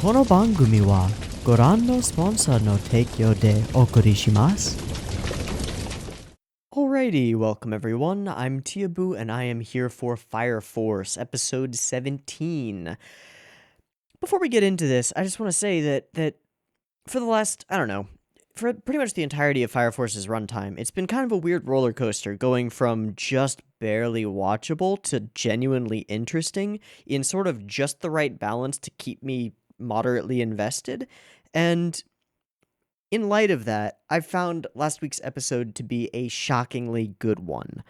この番組はご覧のスポンサーの提供でお送りします。Alrighty, welcome everyone. I'm Teeaboo and I am here for Fire Force, episode 17. Before we get into this, I just want to say that for the last, for pretty much the entirety of Fire Force's runtime, it's been kind of a weird roller coaster going from just barely watchable to genuinely interesting in sort of just the right balance to keep me moderately invested. And in light of that, I found last week's episode to be a shockingly good one.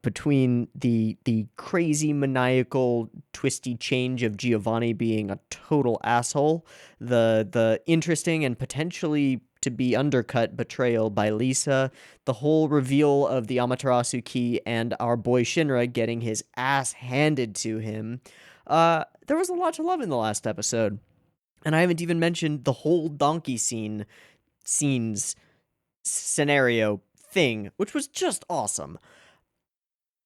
Between the crazy, maniacal, twisty change of Giovanni being a total asshole, the interesting and potentially to be undercut betrayal by Lisa, the whole reveal of the Amaterasu key, and our boy Shinra getting his ass handed to him, there was a lot to love in the last episode. And I haven't even mentioned the whole donkey scenario thing, which was just awesome.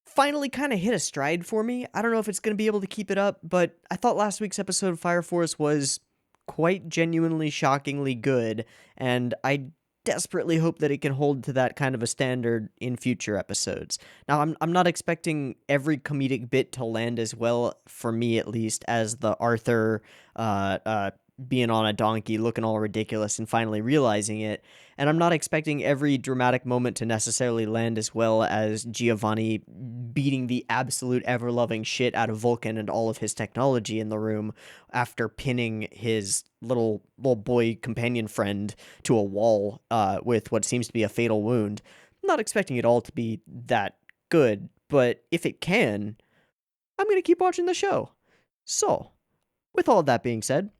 Finally kind of hit a stride for me. I don't know if it's going to be able to keep it up, but I thought last week's episode of Fire Force was quite genuinely shockingly good, and I desperately hope that it can hold to that kind of a standard in future episodes. Now, I'm not expecting every comedic bit to land as well, for me at least, as the Arthur being on a donkey, looking all ridiculous, and finally realizing it. And I'm not expecting every dramatic moment to necessarily land as well as Giovanni beating the absolute ever-loving shit out of Vulcan and all of his technology in the room after pinning his little boy companion friend to a wall with what seems to be a fatal wound. I'm not expecting it all to be that good, but if it can, I'm going to keep watching the show. So, with all of that being said,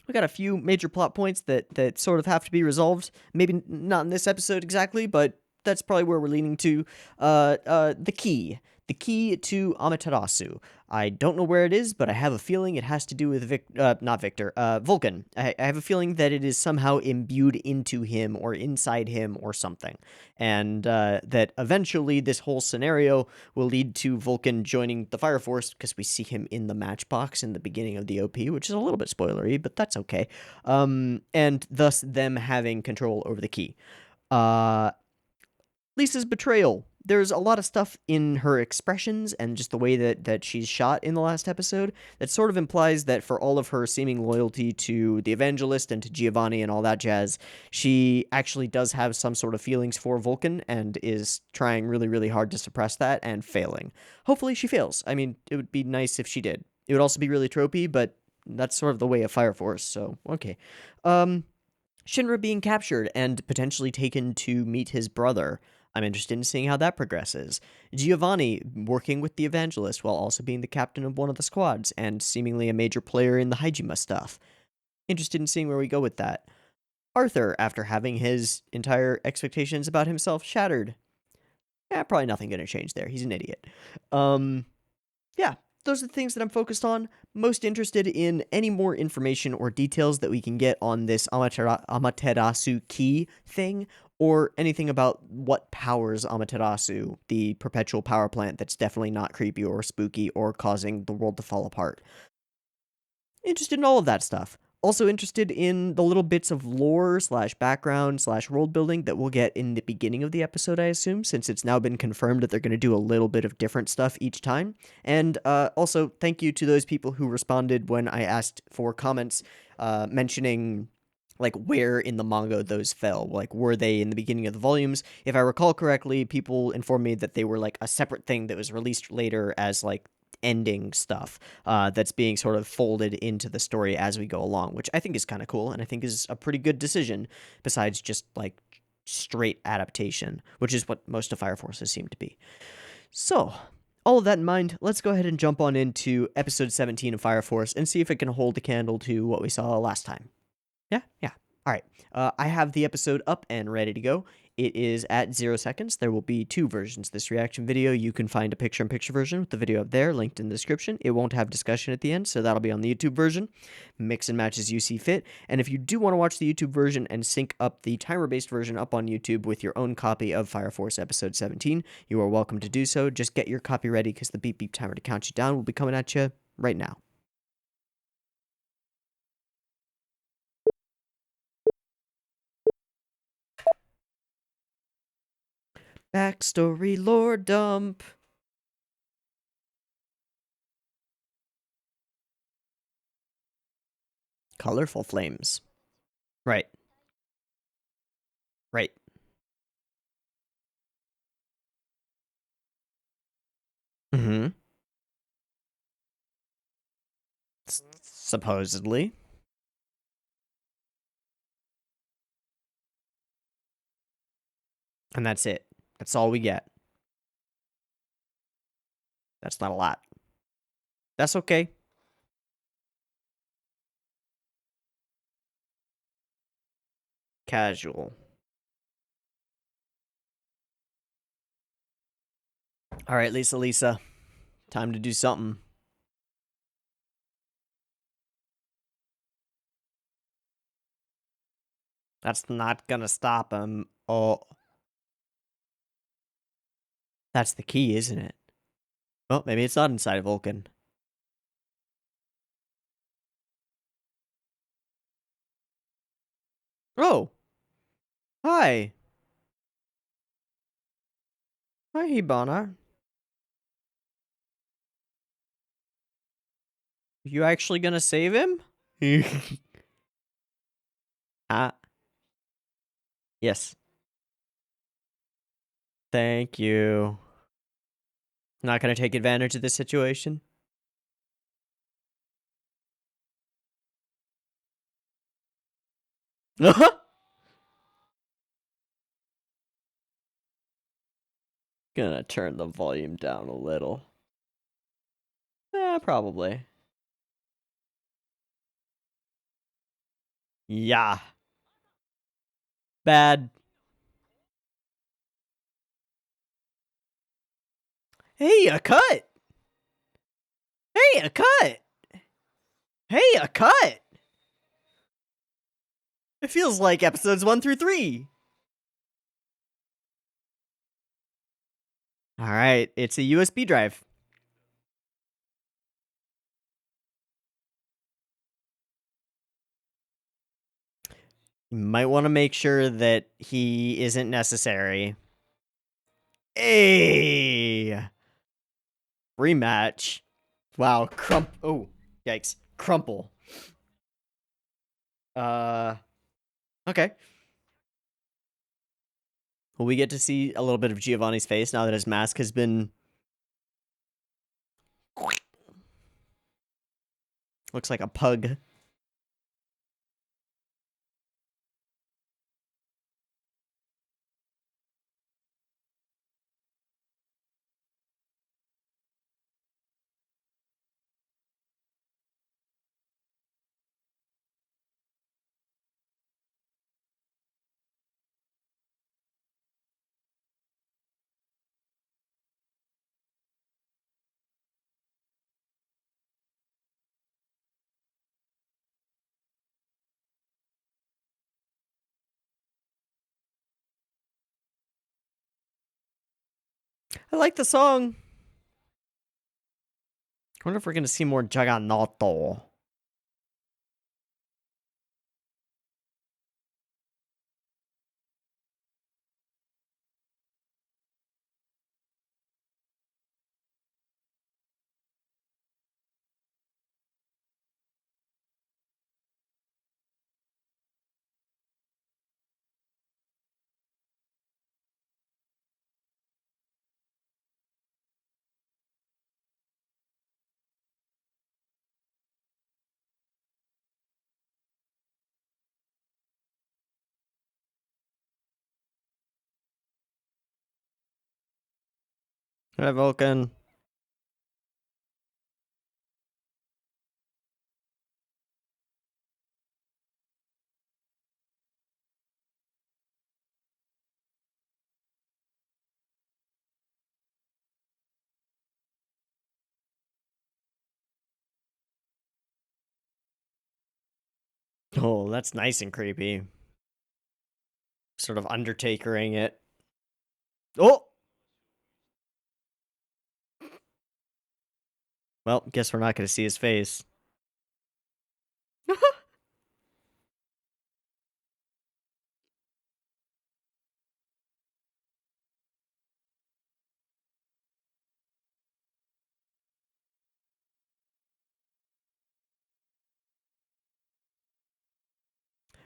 we got a few major plot points that sort of have to be resolved. Maybe not in this episode exactly, but that's probably where we're leaning to. The key. The key to Amaterasu. I don't know where it is, but I have a feeling it has to do with Vulcan. I have a feeling that it is somehow imbued into him or inside him or something. And that eventually this whole scenario will lead to Vulcan joining the Fire Force, because we see him in the matchbox in the beginning of the OP, which is a little bit spoilery, but that's okay. And thus them having control over the key. Lisa's betrayal. There's a lot of stuff in her expressions and just the way that she's shot in the last episode that sort of implies that for all of her seeming loyalty to the Evangelist and to Giovanni and all that jazz, she actually does have some sort of feelings for Vulcan and is trying really, really hard to suppress that and failing. Hopefully she fails. I mean, it would be nice if she did. It would also be really tropey, but that's sort of the way of Fire Force, so okay. Shinra being captured and potentially taken to meet his brother. I'm interested in seeing how that progresses. Giovanni working with the Evangelist while also being the captain of one of the squads and seemingly a major player in the Hyouka stuff. Interested in seeing where we go with that. Arthur, after having his entire expectations about himself shattered. Yeah, probably nothing going to change there. He's an idiot. Yeah, those are the things that I'm focused on. Most interested in any more information or details that we can get on this Amaterasu key thing, or anything about what powers Amaterasu, the perpetual power plant that's definitely not creepy or spooky or causing the world to fall apart. Interested in all of that stuff. Also interested in the little bits of lore / background / world building that we'll get in the beginning of the episode, I assume, since it's now been confirmed that they're going to do a little bit of different stuff each time. And also, thank you to those people who responded when I asked for comments mentioning like where in the manga those fell. Like, were they in the beginning of the volumes? If I recall correctly, people informed me that they were like a separate thing that was released later as like ending stuff that's being sort of folded into the story as we go along, which I think is kind of cool, and I think is a pretty good decision, besides just like straight adaptation, which is what most of Fire Forces seem to be. So, all of that in mind, let's go ahead and jump on into episode 17 of Fire Force and see if it can hold a candle to what we saw last time. Yeah. All right. I have the episode up and ready to go. It is at 0 seconds. There will be two versions of this reaction video. You can find a picture-in-picture version with the video up there, linked in the description. It won't have discussion at the end, so that'll be on the YouTube version. Mix and match as you see fit. And if you do want to watch the YouTube version and sync up the timer-based version up on YouTube with your own copy of Fire Force episode 17, you are welcome to do so. Just get your copy ready, because the beep beep timer to count you down will be coming at you right now. Backstory lore dump. Colorful flames. Right. Right. Mm-hmm. Supposedly. And that's it. That's all we get. That's not a lot. That's okay. Casual. All right, Lisa. Time to do something. That's not gonna stop him. Oh. That's the key, isn't it? Oh, maybe it's not inside a Vulcan. Oh. Hi. Hi, Hibana. You actually gonna save him? Ah. Yes. Thank you. Not gonna take advantage of this situation? Gonna turn the volume down a little. Probably. Yeah. Bad. Hey, a cut! Hey, a cut! Hey, a cut! It feels like episodes 1 through 3. Alright, it's a USB drive. You might want to make sure that he isn't necessary. Hey! Rematch. Wow, oh, yikes. Crumple. Okay. Will we get to see a little bit of Giovanni's face now that his mask has been... Looks like a pug. I like the song. I wonder if we're going to see more Jaganoto. Hi, Vulcan. Oh, that's nice and creepy. Sort of Undertakering it. Oh! Well, guess we're not going to see his face.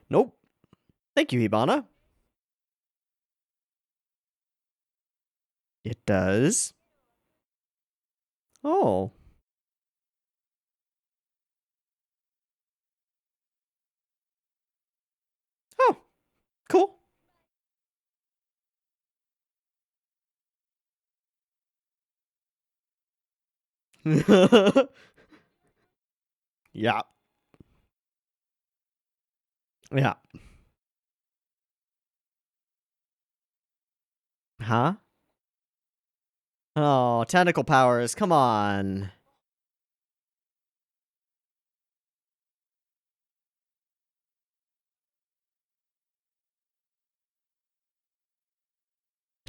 Nope. Thank you, Hibana. It does. Oh. Oh, cool. Yeah. Yeah. Huh? Oh, tentacle powers. Come on.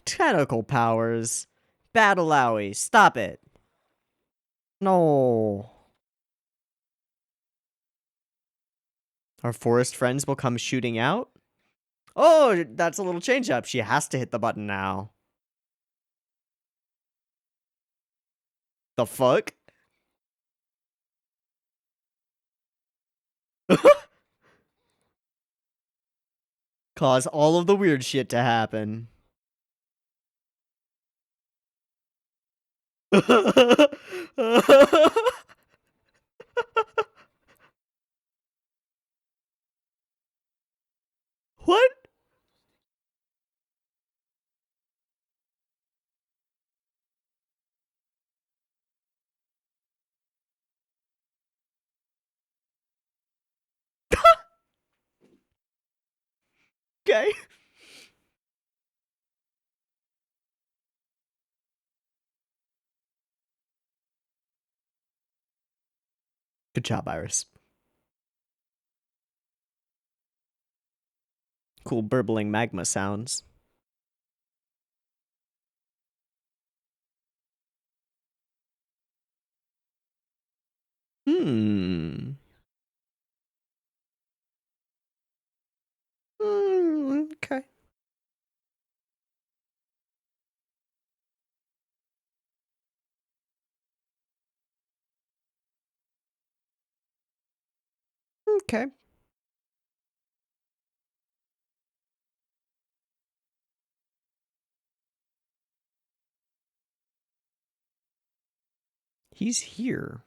Tentacle powers. Battle owie. Stop it. No. Our forest friends will come shooting out? Oh, that's a little change up. She has to hit the button now. The fuck? Cause all of the weird shit to happen. What? Okay. Good job, Iris. Cool burbling magma sounds. Hmm. Okay. Okay. He's here.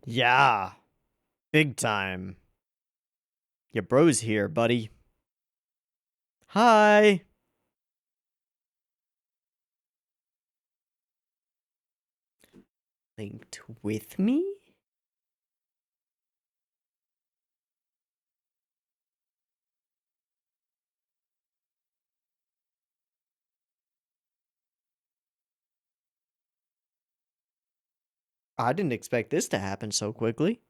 Yeah. Big time. Your bro's here, buddy. Hi. Linked with me? I didn't expect this to happen so quickly.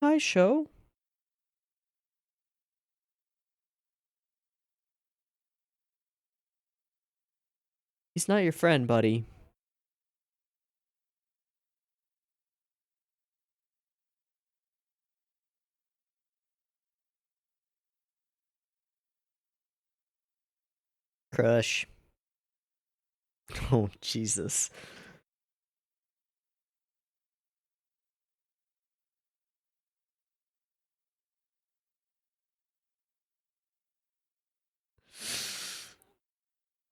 Hi, show. He's not your friend, buddy. Crush. Oh, Jesus.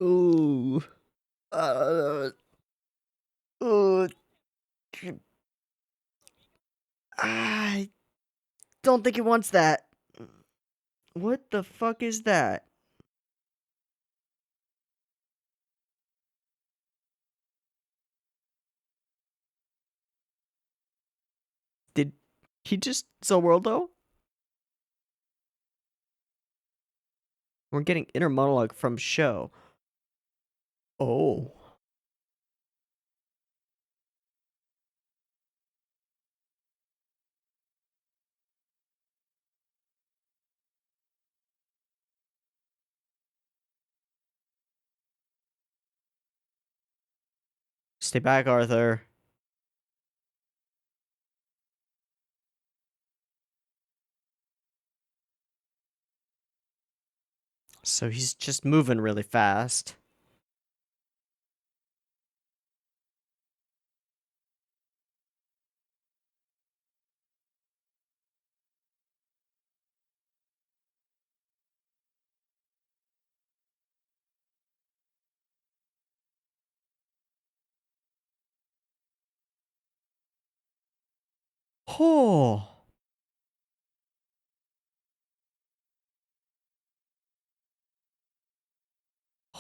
Ooh. Uh. Ooh. I don't think it wants that. What the fuck is that? Did he just Zowworldo? We're getting inner monologue from show. Oh. Stay back, Arthur. So he's just moving really fast. Oh.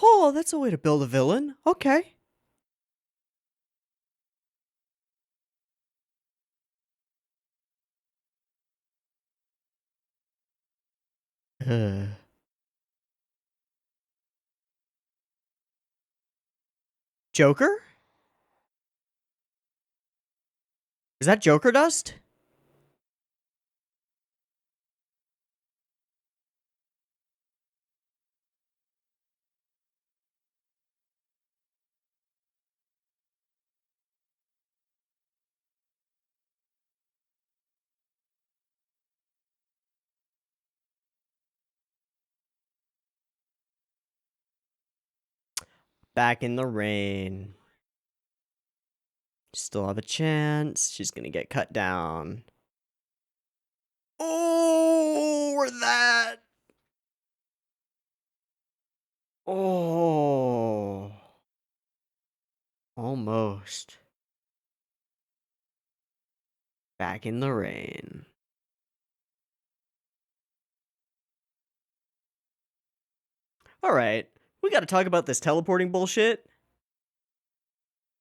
Oh, that's a way to build a villain. Okay. Uh. Joker? Is that Joker dust? Back in the rain. Still have a chance. She's gonna get cut down. Oh, or that. Oh. Almost. Back in the rain. Alright. We gotta talk about this teleporting bullshit.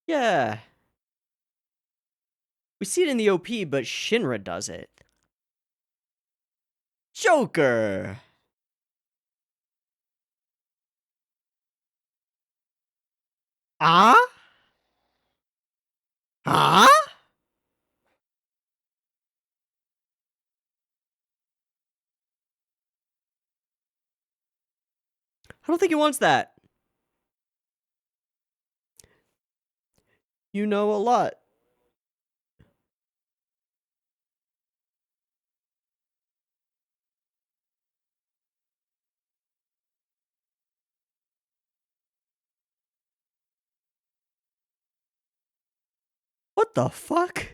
Yeah. We see it in the OP, but Shinra does it. Joker! Ah? Huh? I don't think he wants that. You know a lot. What the fuck?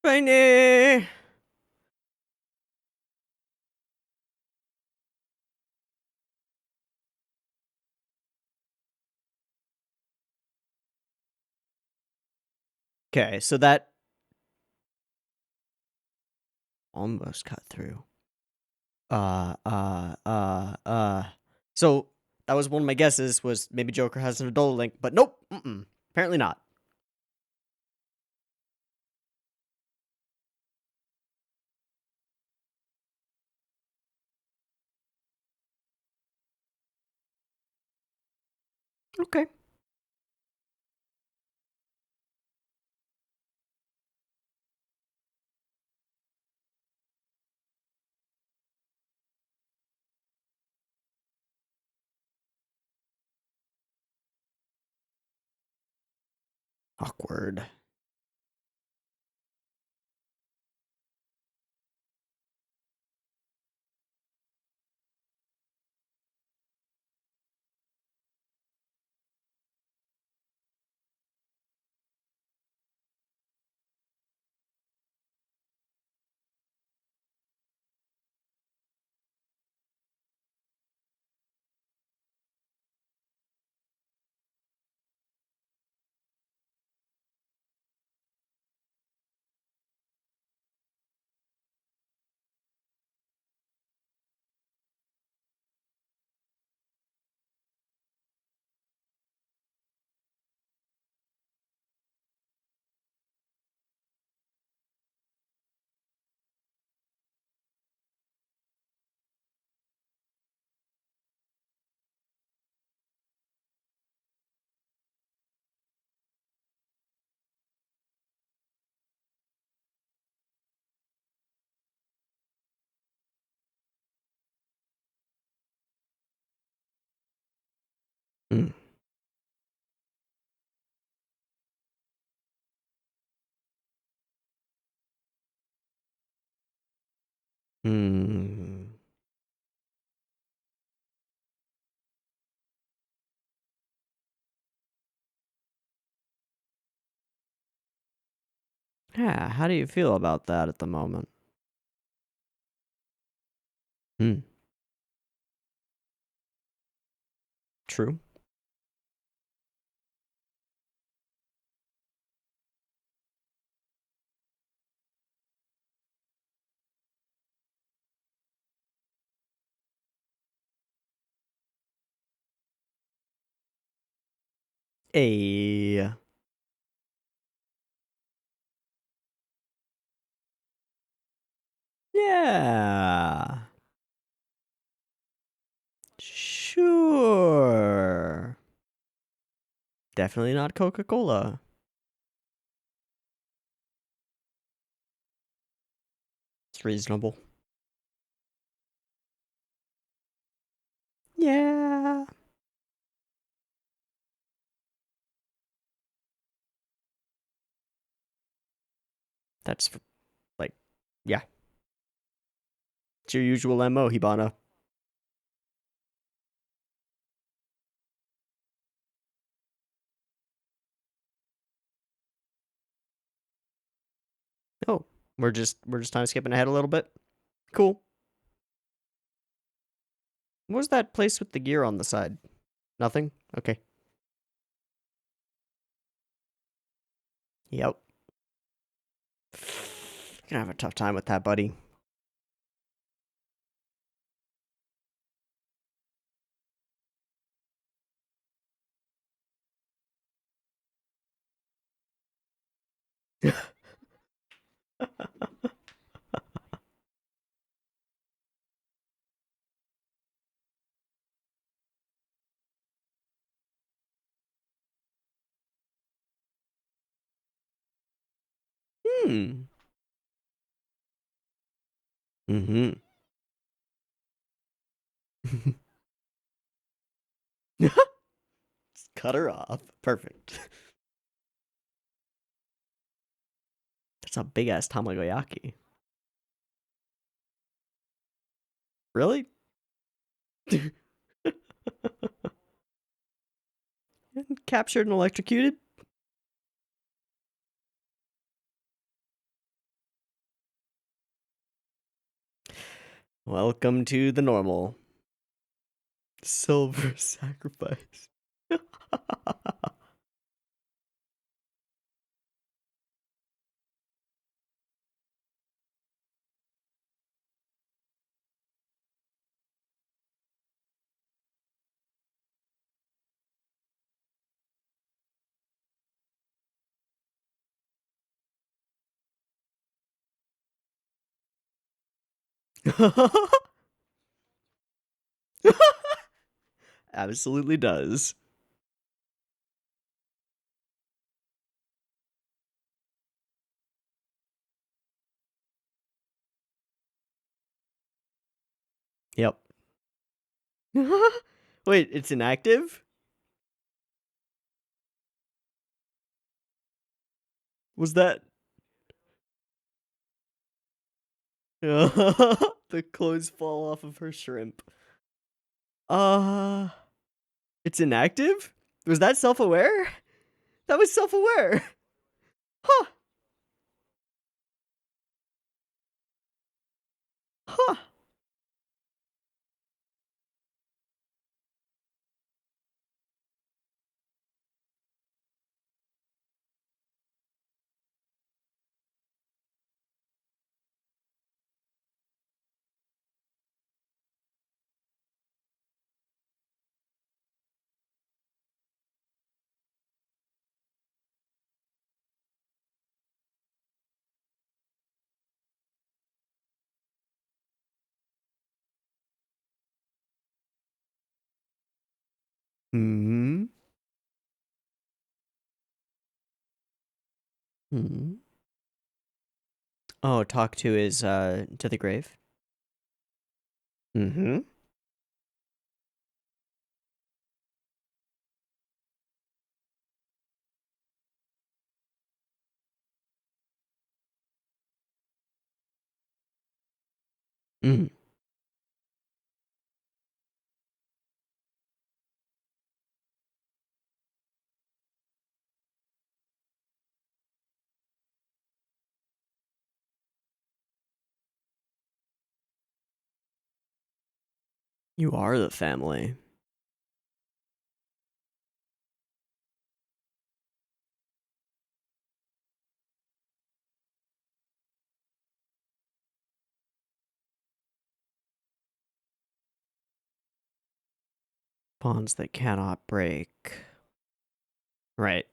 Rainy! Okay, so that almost cut through. So that was one of my guesses, was maybe Joker has an adult link, but nope. Apparently not. Okay. Awkward. Hmm. Hmm. Yeah, how do you feel about that at the moment? Hmm. True. A. Yeah. Sure. Definitely not Coca-Cola. It's reasonable. Yeah. That's like, yeah. It's your usual MO, Hibana. Oh, we're just time skipping ahead a little bit. Cool. What was that place with the gear on the side? Nothing? Okay. Yep. Gonna have a tough time with that, buddy. Hmm. Mm-hmm. Cut her off. Perfect. That's a big ass tamagoyaki. Really? Captured and electrocuted? Welcome to the normal. Silver sacrifice. Absolutely does. Yep. Wait, it's inactive? Was that the clothes fall off of her shrimp? Uh, it's inactive? Was that self-aware? That was self-aware. Huh. Huh. Hmm. Hmm. Oh, talk to his to the grave. Mm-hmm. Mm. You are the family. Bonds that cannot break. Right.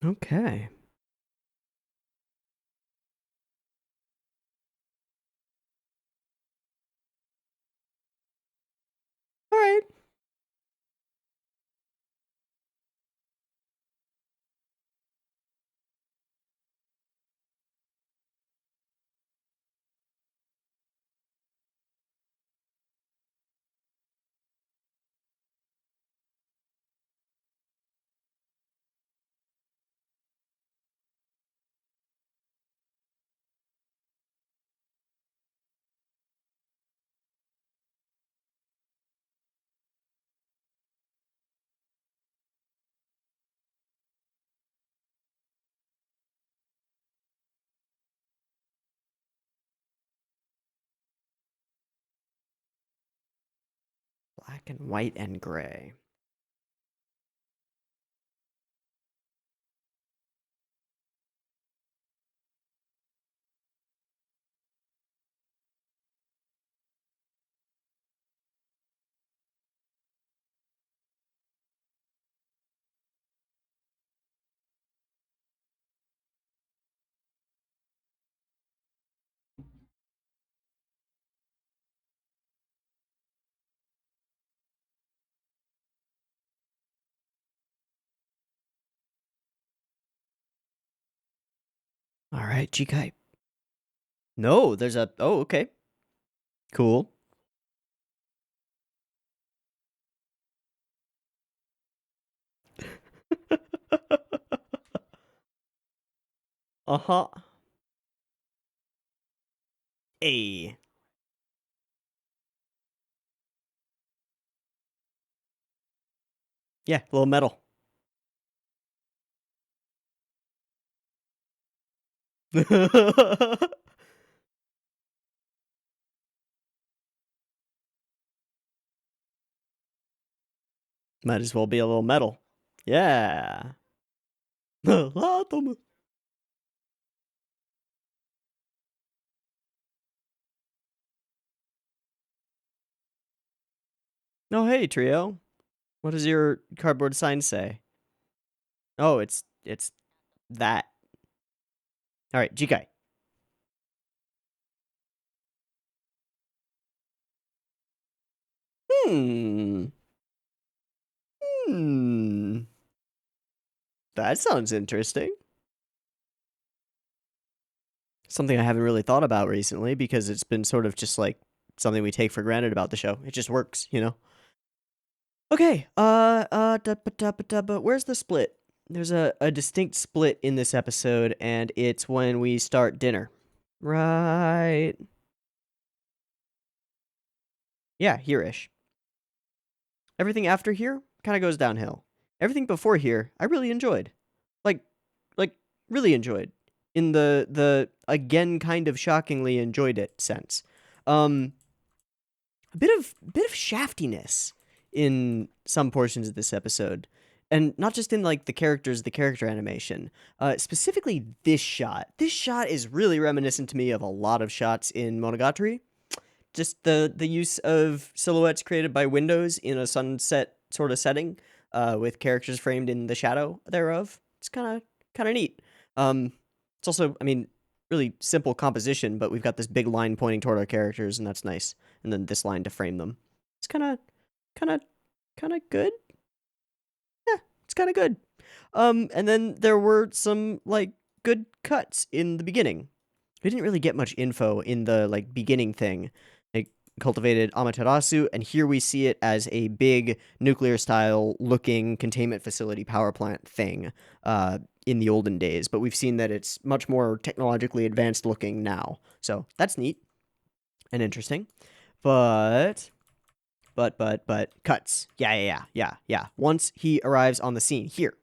Okay. All right. Black and white and gray. All right, Chikai. No, there's a. Oh, okay. Cool. Uh-huh. A. Yeah, a little metal. Might as well be a little metal. Yeah. Oh, hey, Trio. What does your cardboard sign say? Oh, it's that. All right, Jikai. Hmm. Hmm. That sounds interesting. Something I haven't really thought about recently because it's been sort of just like something we take for granted about the show. It just works, you know. Okay. But where's the split? There's a distinct split in this episode, and it's when we start dinner. Right. Yeah, here-ish. Everything after here kind of goes downhill. Everything before here, I really enjoyed. Like, like really enjoyed. In the again kind of shockingly enjoyed it sense. A bit of shaftiness in some portions of this episode, and not just in like the character animation. Specifically, this shot. This shot is really reminiscent to me of a lot of shots in Monogatari. Just the use of silhouettes created by windows in a sunset sort of setting, with characters framed in the shadow thereof. It's kind of neat. It's also, I mean, really simple composition, but we've got this big line pointing toward our characters, and that's nice. And then this line to frame them. It's kind of, kind of good. Yeah, it's kind of good. And then there were some like good cuts in the beginning. We didn't really get much info in the like beginning thing. Like cultivated Amaterasu, and here we see it as a big nuclear-style looking containment facility power plant thing in the olden days. But we've seen that it's much more technologically advanced looking now. So that's neat and interesting. But cuts. Yeah. Once he arrives on the scene here,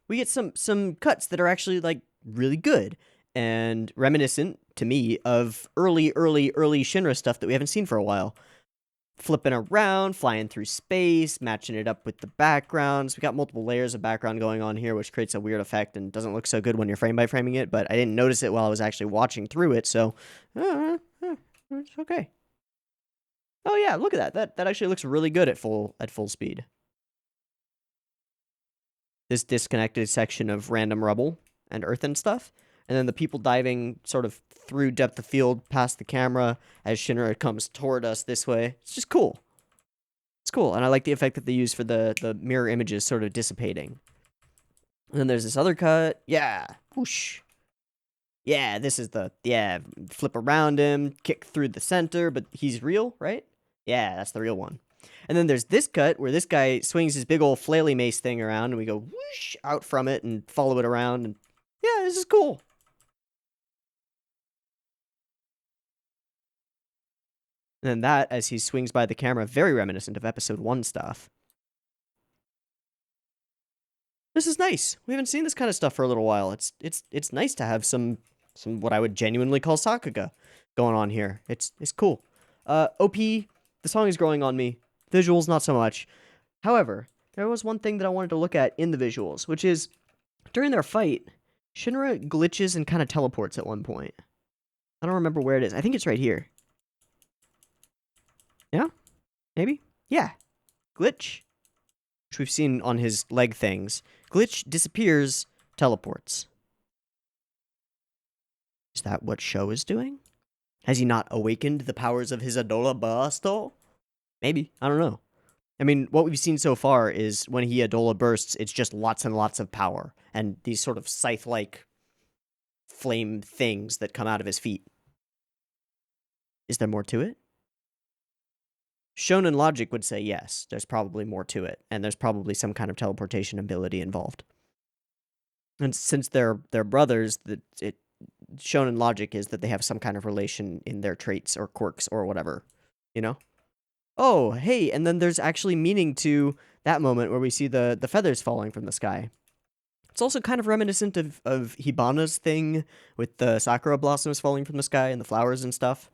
we get some cuts that are actually like really good and reminiscent to me of early Shinra stuff that we haven't seen for a while. Flipping around, flying through space, matching it up with the backgrounds. We got multiple layers of background going on here, which creates a weird effect and doesn't look so good when you're frame by framing it, but I didn't notice it while I was actually watching through it, so it's okay. Oh yeah, look at that. That actually looks really good at full speed. This disconnected section of random rubble and earth and stuff. And then the people diving sort of through depth of field past the camera as Shinra comes toward us this way. It's just cool. It's cool. And I like the effect that they use for the mirror images sort of dissipating. And then there's this other cut. Yeah. Whoosh. Yeah, this is flip around him, kick through the center, but he's real, right? Yeah, that's the real one. And then there's this cut where this guy swings his big old flaily mace thing around, and we go whoosh out from it and follow it around. And yeah, this is cool. And then that, as he swings by the camera, very reminiscent of episode 1 stuff. This is nice. We haven't seen this kind of stuff for a little while. It's nice to have some what I would genuinely call Saga going on here. It's cool. OP, the song is growing on me. Visuals, not so much. However, there was one thing that I wanted to look at in the visuals, which is, during their fight, Shinra glitches and kind of teleports at one point. I don't remember where it is. I think it's right here. Yeah? Maybe? Yeah. Glitch. Which we've seen on his leg things. Glitch disappears, teleports. Is that what Sho is doing? Has he not awakened the powers of his Adola Basto? Maybe. I don't know. I mean, what we've seen so far is when he Adola bursts, it's just lots and lots of power. And these sort of scythe-like flame things that come out of his feet. Is there more to it? Shonen logic would say yes, there's probably more to it. And there's probably some kind of teleportation ability involved. And since they're brothers, shonen logic is that they have some kind of relation in their traits or quirks or whatever, you know? Oh, hey, and then there's actually meaning to that moment where we see the feathers falling from the sky. It's also kind of reminiscent of Hibana's thing with the sakura blossoms falling from the sky and the flowers and stuff.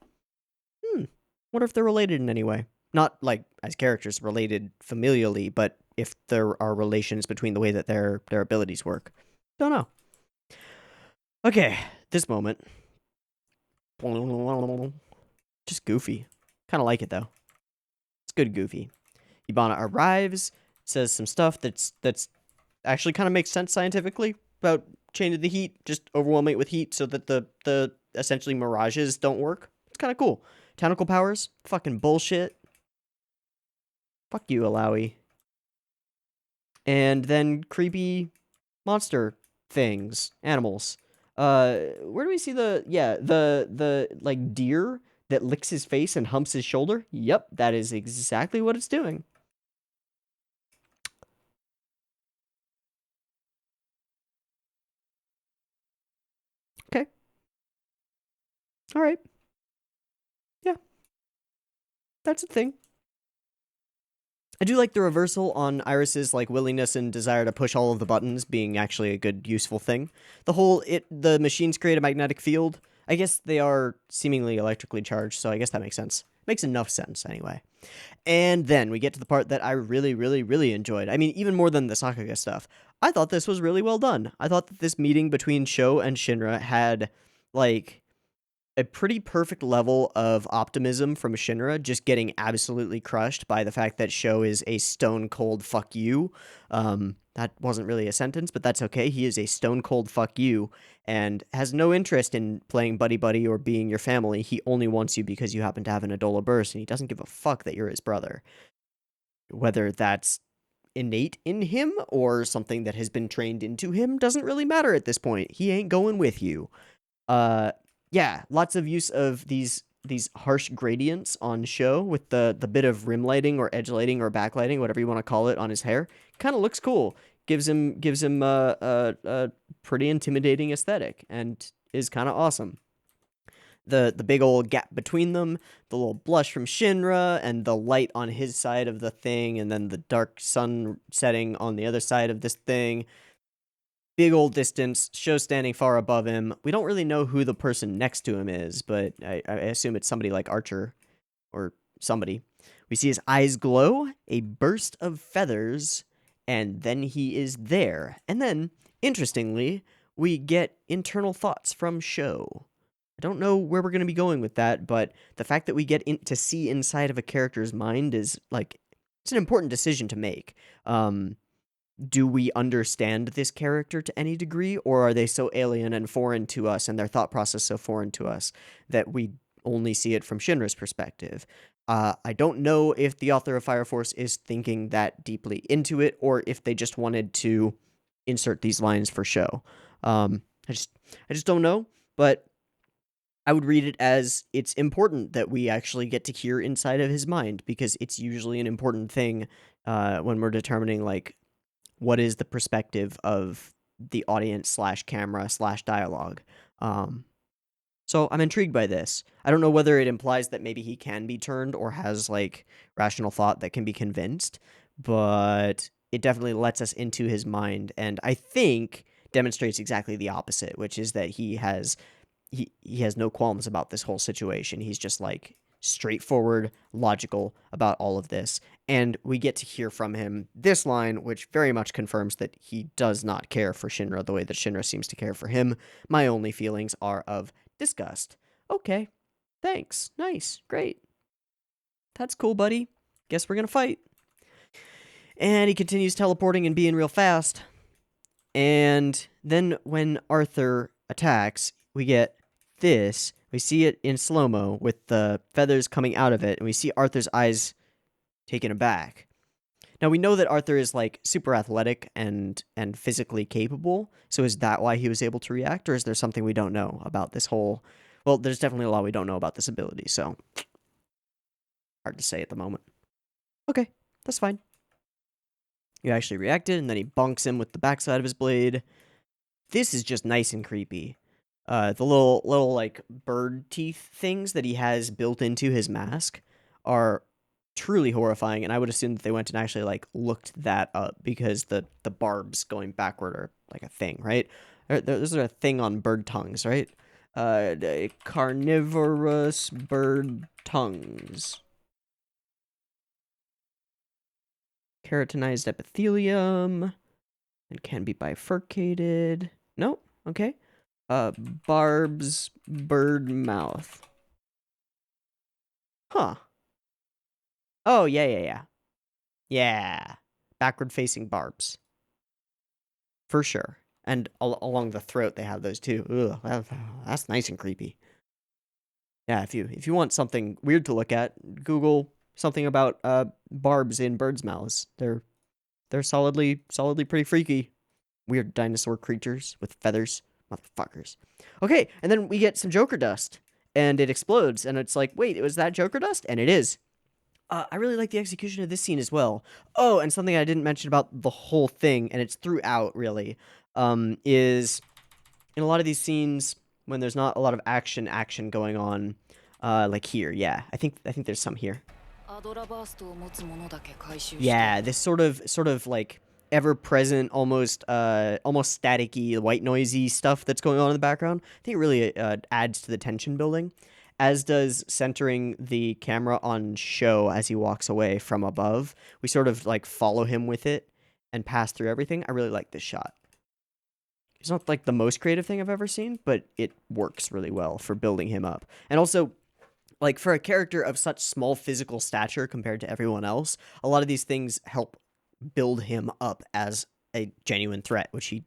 Wonder if they're related in any way. Not, like, as characters related familially, but if there are relations between the way that their abilities work. Don't know. Okay, this moment. Just goofy. Kind of like it, though. It's good goofy. Hibana arrives, says some stuff that's actually kind of makes sense scientifically about changing the heat, just overwhelming it with heat so that the essentially mirages don't work. It's kind of cool. Tentacle powers? Fucking bullshit. Fuck you, Alawi. And then creepy monster things. Animals. Where do we see the like deer that licks his face and humps his shoulder? Yep, that is exactly what it's doing. Okay. All right. Yeah. That's a thing. I do like the reversal on Iris's like willingness and desire to push all of the buttons being actually a good, useful thing. The machines create a magnetic field. I guess they are seemingly electrically charged, so I guess that makes sense. Makes enough sense, anyway. And then we get to the part that I really, really, really enjoyed. I mean, even more than the Saga stuff. I thought this was really well done. I thought that this meeting between Sho and Shinra had, like, a pretty perfect level of optimism from Shinra, just getting absolutely crushed by the fact that Sho is a stone cold fuck you. That wasn't really a sentence, but that's okay. He is a stone cold fuck you and has no interest in playing buddy-buddy or being your family. He only wants you because you happen to have an Adola burst, and he doesn't give a fuck that you're his brother. Whether that's innate in him or something that has been trained into him doesn't really matter at this point. He ain't going with you. Yeah, lots of use of these these harsh gradients on show with the bit of rim lighting or edge lighting or backlighting, whatever you want to call it, on his hair. Kind of looks cool. Gives him a pretty intimidating aesthetic and is kind of awesome. The big old gap between them, the little blush from Shinra, and the light on his side of the thing, and then the dark sun setting on the other side of this thing. Big old distance, show standing far above him. We don't really know who the person next to him is, but I assume it's somebody like Archer or somebody. We see his eyes glow, a burst of feathers, and then he is there. And then, interestingly, we get internal thoughts from Sho. I don't know where we're going to be going with that, but the fact that we get to see inside of a character's mind is, like, it's an important decision to make. Do we understand this character to any degree, or are they so alien and foreign to us, and their thought process so foreign to us, that we only see it from Shinra's perspective? I don't know if the author of Fire Force is thinking that deeply into it, or if they just wanted to insert these lines for show. I just don't know, but I would read it as it's important that we actually get to hear inside of his mind, because it's usually an important thing when we're determining, like, what is the perspective of the audience / camera / dialogue. So I'm intrigued by this. I don't know whether it implies that maybe he can be turned or has, like, rational thought that can be convinced, but it definitely lets us into his mind, and I think demonstrates exactly the opposite, which is that he has no qualms about this whole situation. He's just, like, straightforward, logical about all of this, and we get to hear from him this line, which very much confirms that he does not care for Shinra the way that Shinra seems to care for him. My only feelings are of disgust. Okay, thanks, nice, great. That's cool, buddy. Guess we're gonna fight. And he continues teleporting and being real fast. And then when Arthur attacks, we get this. We see it in slow-mo with the feathers coming out of it, and we see Arthur's eyes taken aback. Now, we know that Arthur is, like, super athletic and physically capable, so is that why he was able to react, or is there something we don't know about this whole... Well, there's definitely a lot we don't know about this ability, so... hard to say at the moment. Okay, that's fine. He actually reacted, and then he bonks him with the backside of his blade. This is just nice and creepy. The little like bird teeth things that he has built into his mask are truly horrifying, and I would assume that they went and actually, like, looked that up, because the barbs going backward are, like, a thing, right? Those are a thing on bird tongues, right? Carnivorous bird tongues. Keratinized epithelium, and can be bifurcated. No? Okay. Barbs, bird mouth. Huh. Oh, yeah. Yeah. Backward-facing barbs. For sure. And along the throat, they have those too. Ugh, that's nice and creepy. Yeah, if you want something weird to look at, Google something about barbs in birds' mouths. They're solidly pretty freaky. Weird dinosaur creatures with feathers. Motherfuckers. Okay, and then we get some Joker dust, and it explodes, and it's like, wait, was that Joker dust? And it is. I really like the execution of this scene as well. Oh, and something I didn't mention about the whole thing, and it's throughout, really, is in a lot of these scenes, when there's not a lot of action going on, like here, yeah. I think there's some here. Yeah, this sort of like ever-present, almost staticky, white noisy stuff that's going on in the background. I think it really adds to the tension building, as does centering the camera on Sho as he walks away from above. We sort of, like, follow him with it and pass through everything. I really like this shot. It's not, like, the most creative thing I've ever seen, but it works really well for building him up. And also, like, for a character of such small physical stature compared to everyone else, a lot of these things help build him up as a genuine threat, which he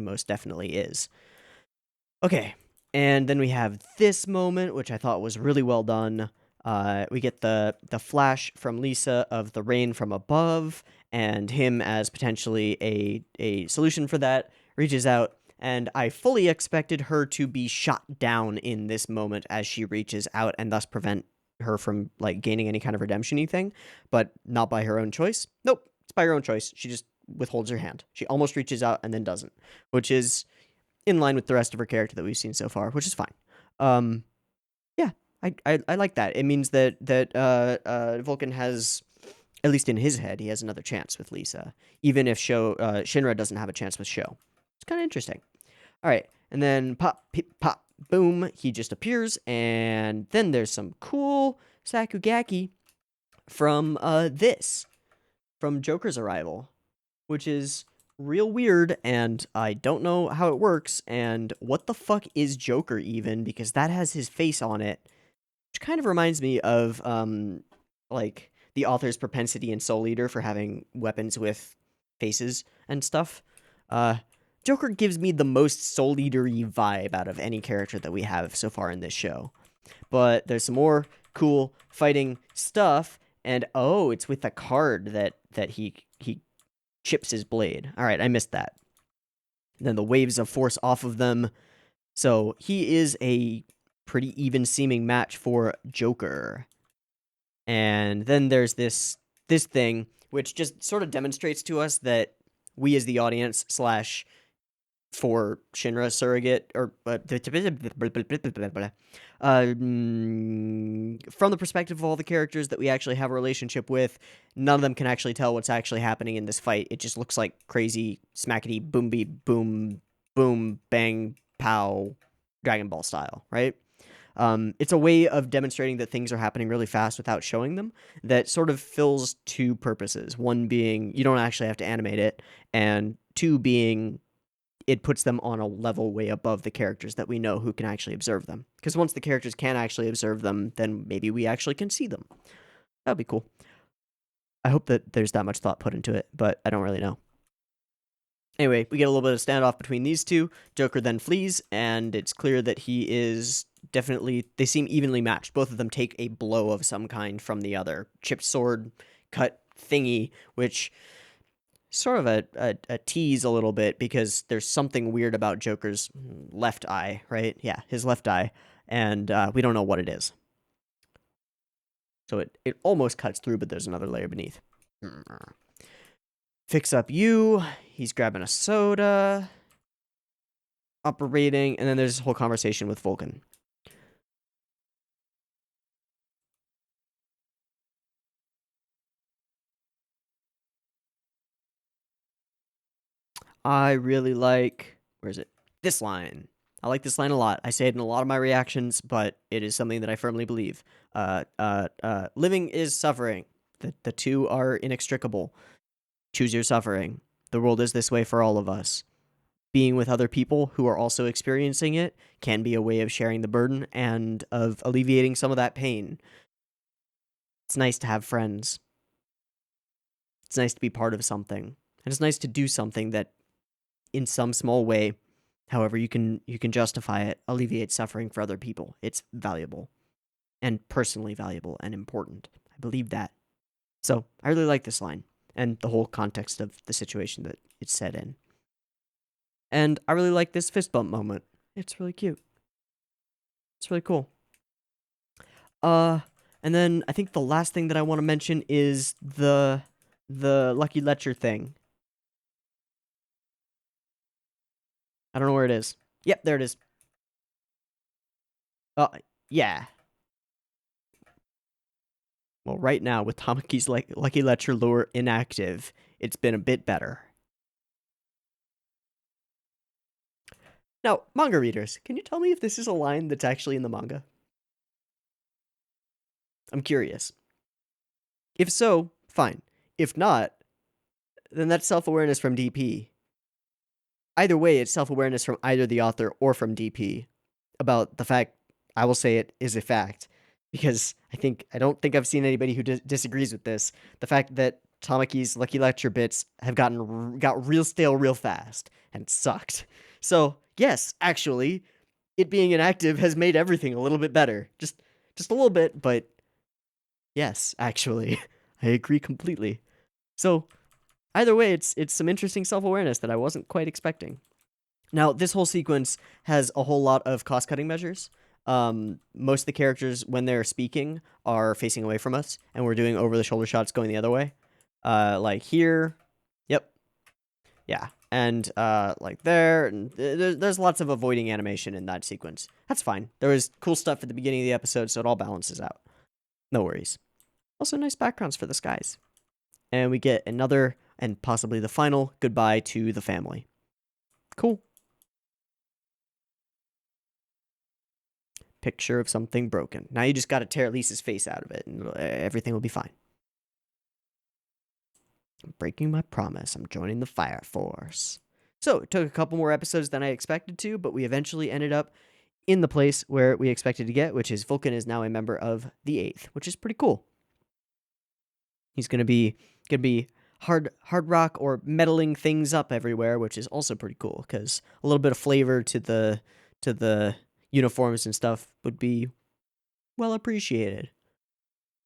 most definitely is. Okay, and then we have this moment, which I thought was really well done. We get the flash from Lisa of the rain from above, and him as potentially a solution for that, reaches out, and I fully expected her to be shot down in this moment as she reaches out and thus prevent her from like gaining any kind of redemption-y thing, but not by her own choice. Nope, it's by her own choice. She just withholds her hand. She almost reaches out and then doesn't, which is in line with the rest of her character that we've seen so far, which is fine. Yeah, I like that. It means that Vulcan has, at least in his head, he has another chance with Lisa, even if Shinra doesn't have a chance with Sho. It's kind of interesting. All right, and then pop, pip, pop, boom, he just appears, and then there's some cool Sakugaki from from Joker's arrival, which is real weird, and I don't know how it works, and what the fuck is Joker even, because that has his face on it, which kind of reminds me of, like, the author's propensity in Soul Eater for having weapons with faces and stuff. Joker gives me the most Soul Eater-y vibe out of any character that we have so far in this show. But there's some more cool fighting stuff, and oh, it's with the card that he chips his blade. All right, I missed that. And then the waves of force off of them. So he is a pretty even-seeming match for Joker. And then there's this thing, which just sort of demonstrates to us that we as the audience / for Shinra surrogate, or from the perspective of all the characters that we actually have a relationship with, none of them can actually tell what's actually happening in this fight. It just looks like crazy smackety boomby boom boom bang pow Dragon Ball style, right? It's a way of demonstrating that things are happening really fast without showing them, that sort of fills two purposes. One being you don't actually have to animate it, and two being it puts them on a level way above the characters that we know who can actually observe them. Because once the characters can actually observe them, then maybe we actually can see them. That would be cool. I hope that there's that much thought put into it, but I don't really know. Anyway, we get a little bit of standoff between these two. Joker then flees, and it's clear that he is definitely... They seem evenly matched. Both of them take a blow of some kind from the other. Chipped sword, cut thingy, which... sort of a tease a little bit, because there's something weird about Joker's left eye, right? Yeah, his left eye, and we don't know what it is. So it almost cuts through, but there's another layer beneath. Fix up you. He's grabbing a soda. Operating, and then there's this whole conversation with Vulcan. I really like... Where is it? This line. I like this line a lot. I say it in a lot of my reactions, but it is something that I firmly believe. Living is suffering. The two are inextricable. Choose your suffering. The world is this way for all of us. Being with other people who are also experiencing it can be a way of sharing the burden and of alleviating some of that pain. It's nice to have friends. It's nice to be part of something. And it's nice to do something that, in some small way, however you can justify it, alleviate suffering for other people. It's valuable. And personally valuable and important. I believe that. So, I really like this line. And the whole context of the situation that it's set in. And I really like this fist bump moment. It's really cute. It's really cool. And then I think the last thing that I want to mention is the Lucky Letcher thing. I don't know where it is. Yep, there it is. Yeah. Well, right now, with Tamaki's Lucky Letcher lure inactive, it's been a bit better. Now, manga readers, can you tell me if this is a line that's actually in the manga? I'm curious. If so, fine. If not, then that's self-awareness from DP. Either way, it's self-awareness from either the author or from DP about the fact, I will say it is a fact, because I don't think I've seen anybody who disagrees with this. The fact that Tamaki's Lucky Lecture bits have got real stale real fast and sucked. So, yes, actually, it being inactive has made everything a little bit better. Just a little bit, but yes, actually, I agree completely. So, either way, it's some interesting self-awareness that I wasn't quite expecting. Now, this whole sequence has a whole lot of cost-cutting measures. Most of the characters, when they're speaking, are facing away from us, and we're doing over-the-shoulder shots going the other way. Like here. Yep. Yeah. And like there. And there's lots of avoiding animation in that sequence. That's fine. There was cool stuff at the beginning of the episode, so it all balances out. No worries. Also, nice backgrounds for the skies. And we get another, and possibly the final, goodbye to the family. Cool. Picture of something broken. Now you just got to tear Lisa's face out of it, and everything will be fine. I'm breaking my promise. I'm joining the Fire Force. So it took a couple more episodes than I expected to, but we eventually ended up in the place where we expected to get, which is Vulcan is now a member of the 8th, which is pretty cool. He's gonna be hard rock or meddling things up everywhere, which is also pretty cool because a little bit of flavor to the uniforms and stuff would be well appreciated.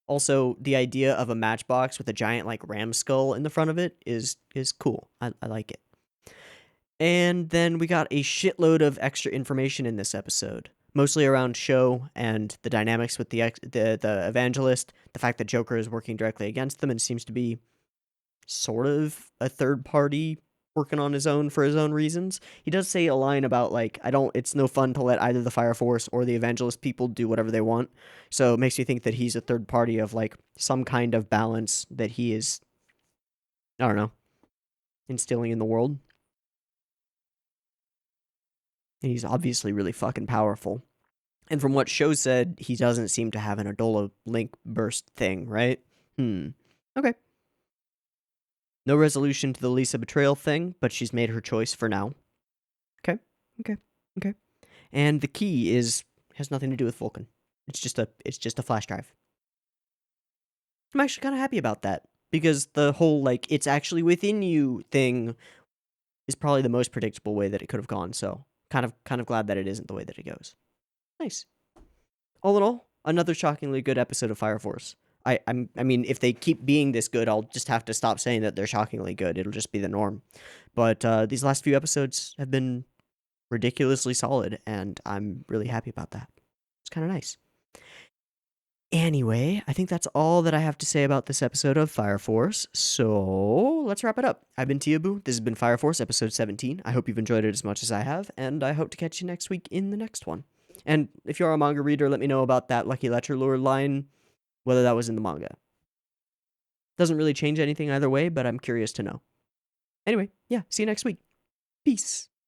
Also, the idea of a matchbox with a giant like ram skull in the front of it is cool. I like it. And then we got a shitload of extra information in this episode, mostly around Sho and the dynamics with the evangelist, the fact that Joker is working directly against them and seems to be sort of a third party working on his own for his own reasons. He does say a line about like, it's no fun to let either the Fire Force or the evangelist people do whatever they want. So it makes me think that he's a third party of like some kind of balance that he is, I don't know, instilling in the world. And he's obviously really fucking powerful. And from what Sho said, he doesn't seem to have an Adola link burst thing, right? Okay. No resolution to the Lisa betrayal thing, but she's made her choice for now. Okay. And the key has nothing to do with Vulcan. It's just a flash drive. I'm actually kind of happy about that because the whole like it's actually within you thing is probably the most predictable way that it could have gone. So kind of glad that it isn't the way that it goes. Nice. All in all, another shockingly good episode of Fire Force. I mean, if they keep being this good, I'll just have to stop saying that they're shockingly good. It'll just be the norm. But these last few episodes have been ridiculously solid, and I'm really happy about that. It's kind of nice. Anyway, I think that's all that I have to say about this episode of Fire Force, so let's wrap it up. I've been Teeaboo. This has been Fire Force, episode 17. I hope you've enjoyed it as much as I have, and I hope to catch you next week in the next one. And if you're a manga reader, let me know about that Lucky Lecher Lure line, whether that was in the manga. Doesn't really change anything either way, but I'm curious to know. Anyway, yeah, see you next week. Peace.